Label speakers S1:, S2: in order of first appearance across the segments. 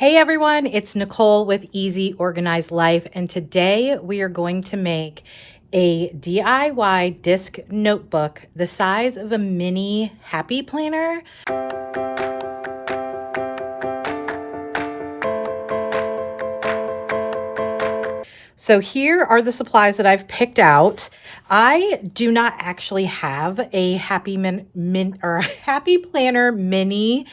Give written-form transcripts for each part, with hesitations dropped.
S1: Hey everyone, it's Nicole with Easy Organized Life, and today we are going to make a DIY disc notebook the size of a mini happy planner. So here are the supplies that I've picked out. I do not actually have a happy happy planner mini.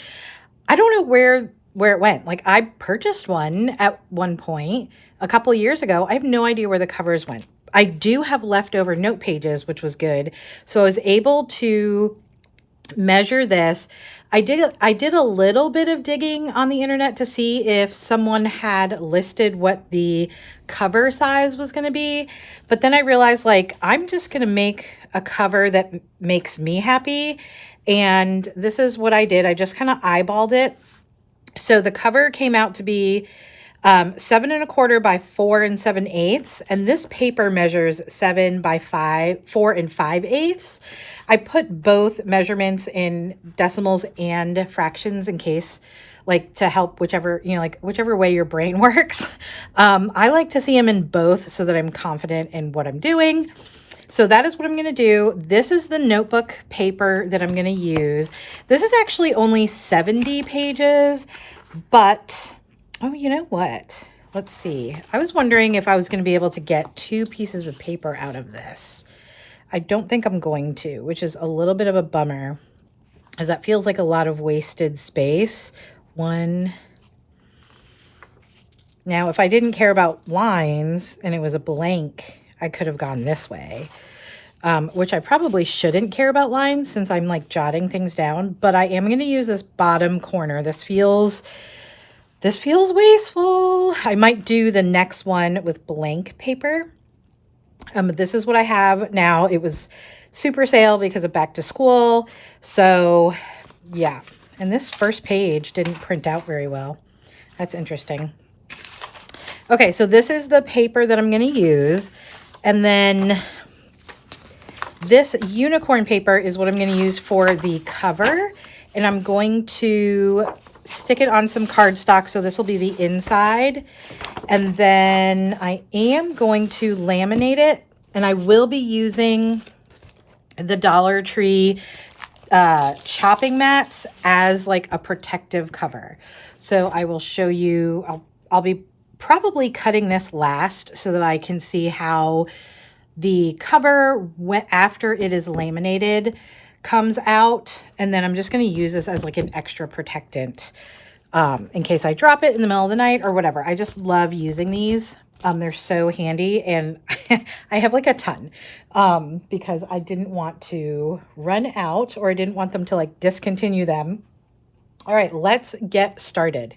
S1: I don't know where it went. Like, I purchased one at one point a couple of years ago. I have no idea where the covers went. I do have leftover note pages, which was good. So I was able to measure this. I did a little bit of digging on the internet to see if someone had listed what the cover size was going to be, but then I realized, like, I'm just going to make a cover that makes me happy, and this is what I did. I just kind of eyeballed it. So the cover came out to be 7¼ by 4 7/8, and this paper measures 7 by 4 5/8. I put both measurements in decimals and fractions in case, like, to help whichever way your brain works. I like to see them in both so that I'm confident in what I'm doing. So that is what I'm going to do. This is the notebook paper that I'm going to use. This is actually only 70 pages, but oh, you know what? Let's see. I was wondering if I was going to be able to get 2 pieces of paper out of this. I don't think I'm going to, which is a little bit of a bummer, as that feels like a lot of wasted space. One. Now, if I didn't care about lines and it was a blank, I could have gone this way, which I probably shouldn't care about lines since I'm like jotting things down, but I am going to use this bottom corner. This feels wasteful. I might do the next one with blank paper. This is what I have now. It was super sale because of back to school. So yeah. And this first page didn't print out very well. That's interesting. Okay, so this is the paper that I'm going to use. And then this unicorn paper is what I'm going to use for the cover. And I'm going to stick it on some cardstock, so this will be the inside. And then I am going to laminate it, and I will be using the Dollar Tree chopping mats as like a protective cover. So I will show you, I'll be probably cutting this last so that I can see how the cover after it is laminated comes out, and then I'm just going to use this as like an extra protectant in case I drop it in the middle of the night or whatever. I just love using these. They're so handy, and I have like a ton because I didn't want to run out, or I didn't want them to like discontinue them. All right, let's get started.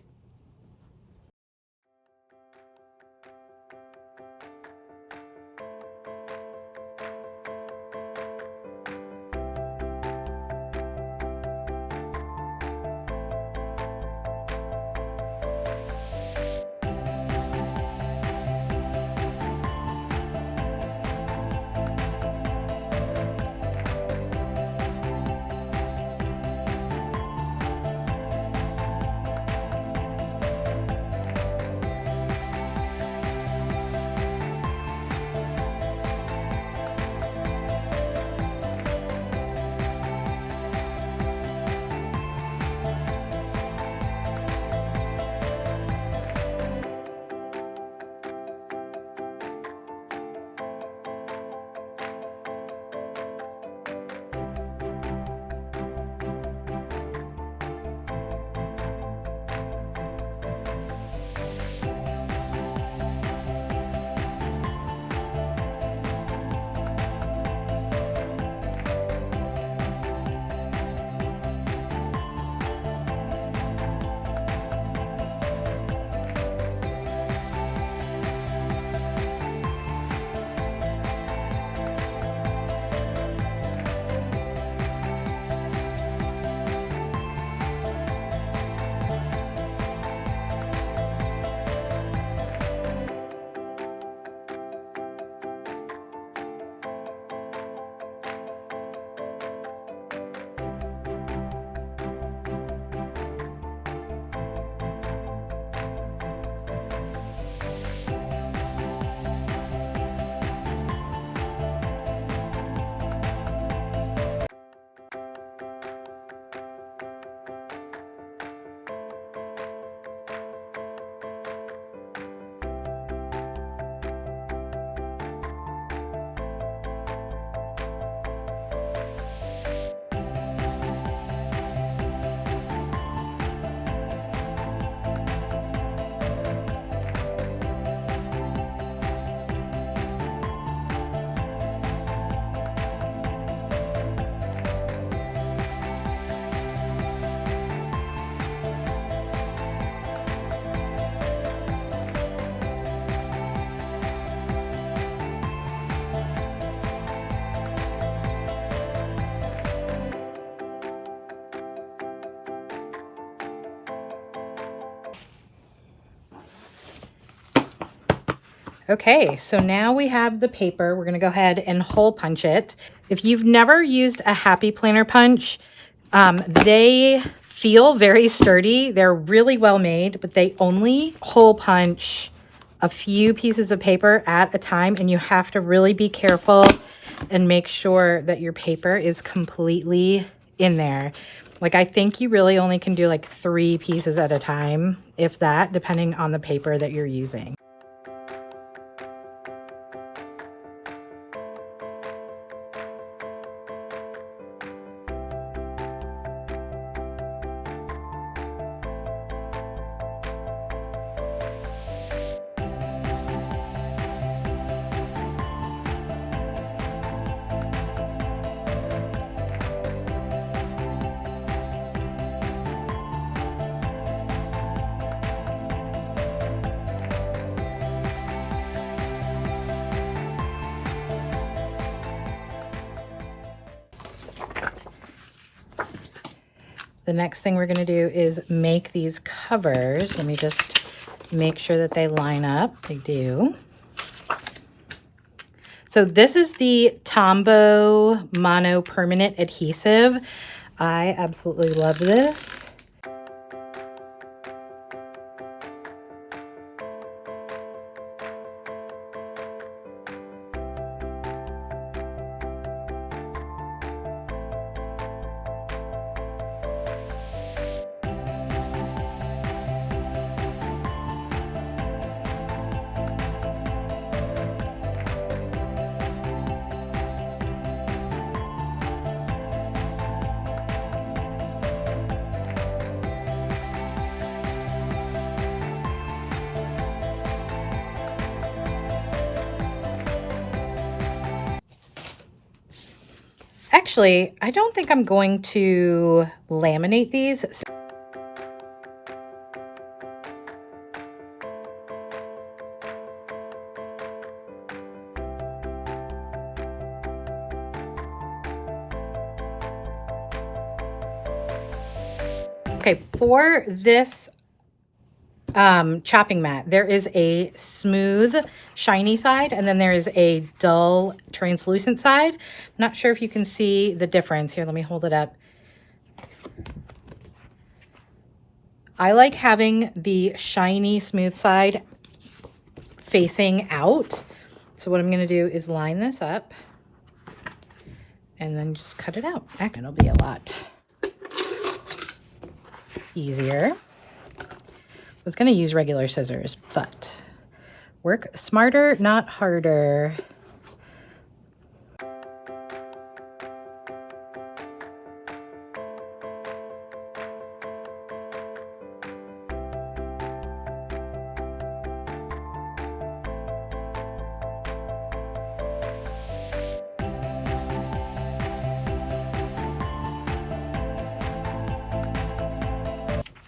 S1: Okay, so now we have the paper. We're going to go ahead and hole punch it. If you've never used a Happy Planner punch, they feel very sturdy. They're really well made, but they only hole punch a few pieces of paper at a time, and you have to really be careful and make sure that your paper is completely in there. Like, I think you really only can do like 3 pieces at a time, if that, depending on the paper that you're using. The next thing we're going to do is make these covers. Let me just make sure that they line up. They do. So this is the TomBow Mono Permanent Adhesive. I absolutely love this. Actually, I don't think I'm going to laminate these. Okay, for this chopping mat, there is a smooth, shiny side, and then there is a dull, translucent side. I'm not sure if you can see the difference. Here, let me hold it up. I like having the shiny, smooth side facing out. So what I'm going to do is line this up and then just cut it out. It'll be a lot easier. I was going to use regular scissors, but work smarter, not harder.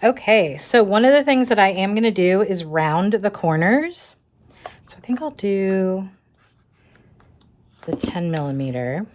S1: Okay, so one of the things that I am going to do is round the corners. So I think I'll do the 10 millimeter.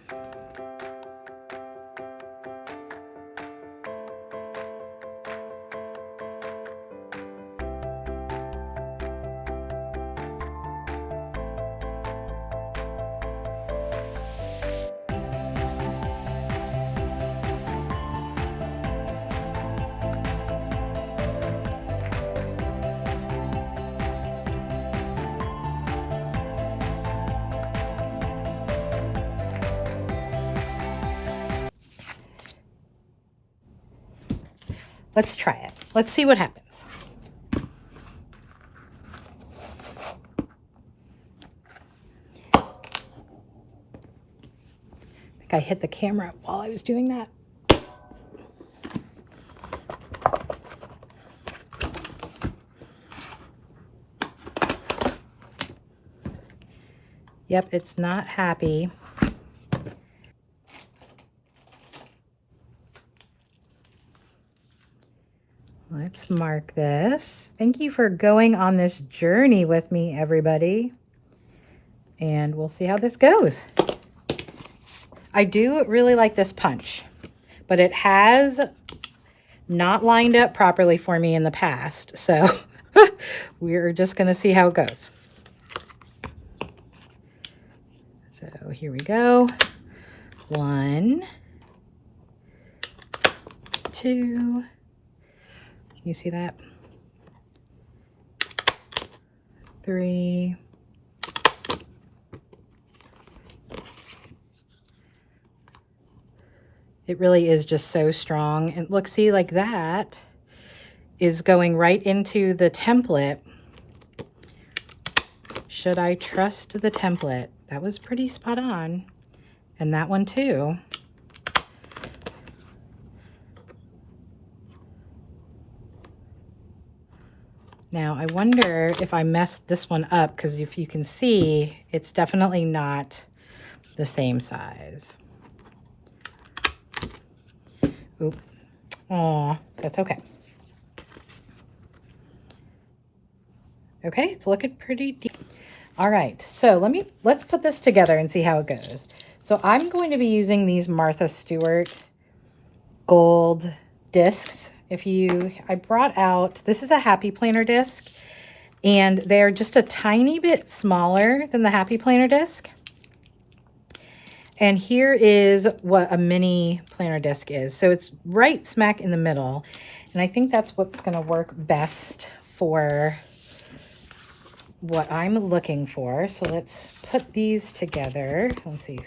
S1: Let's try it. Let's see what happens. I think I hit the camera while I was doing that. Yep, it's not happy. Let's mark this. Thank you for going on this journey with me, everybody. And we'll see how this goes. I do really like this punch, but it has not lined up properly for me in the past. So we're just going to see how it goes. So here we go. 1, 2. Can you see that? 3. It really is just so strong. And look, see, like that is going right into the template. Should I trust the template? That was pretty spot on. And that one too. Now, I wonder if I messed this one up, because if you can see, it's definitely not the same size. Oop. Aw, that's okay. Okay, it's looking pretty deep. All right, so let's put this together and see how it goes. So I'm going to be using these Martha Stewart gold discs. I brought out, this is a Happy Planner disc, and they're just a tiny bit smaller than the Happy Planner disc. And here is what a mini planner disc is. So it's right smack in the middle. And I think that's what's going to work best for what I'm looking for. So let's put these together. Let's see.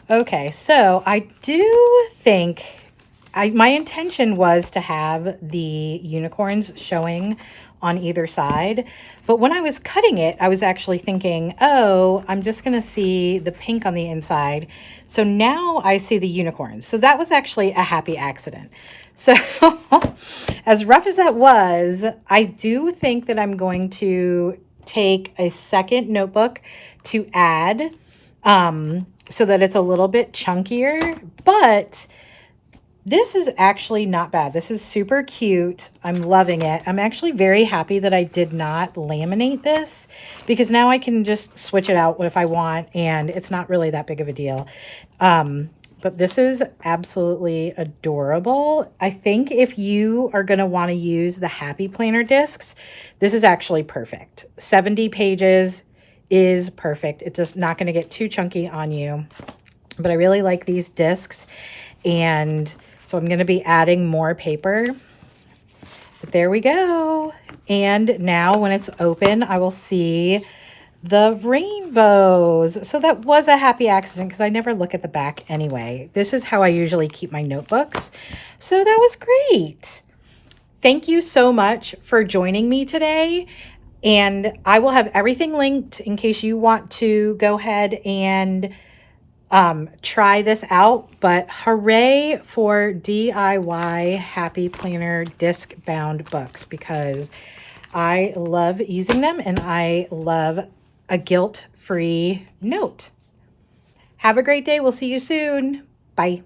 S1: Okay, so I do think my intention was to have the unicorns showing on either side, but when I was cutting it, I was actually thinking, oh, I'm just going to see the pink on the inside. So now I see the unicorns. So that was actually a happy accident. So as rough as that was, I do think that I'm going to take a second notebook to add, so that it's a little bit chunkier, but this is actually not bad. This is super cute. I'm loving it. I'm actually very happy that I did not laminate this, because now I can just switch it out if I want, and it's not really that big of a deal. But this is absolutely adorable. I think if you are going to want to use the Happy Planner discs, this is actually perfect. 70 pages is perfect. It's just not going to get too chunky on you. But I really like these discs, and so I'm going to be adding more paper. But there we go. And now when it's open, I will see the rainbows. So that was a happy accident, because I never look at the back anyway. This is how I usually keep my notebooks. So that was great. Thank you so much for joining me today. And I will have everything linked in case you want to go ahead and try this out. But hooray for DIY Happy Planner disc bound books, because I love using them and I love a guilt-free note. Have a great day. We'll see you soon. Bye.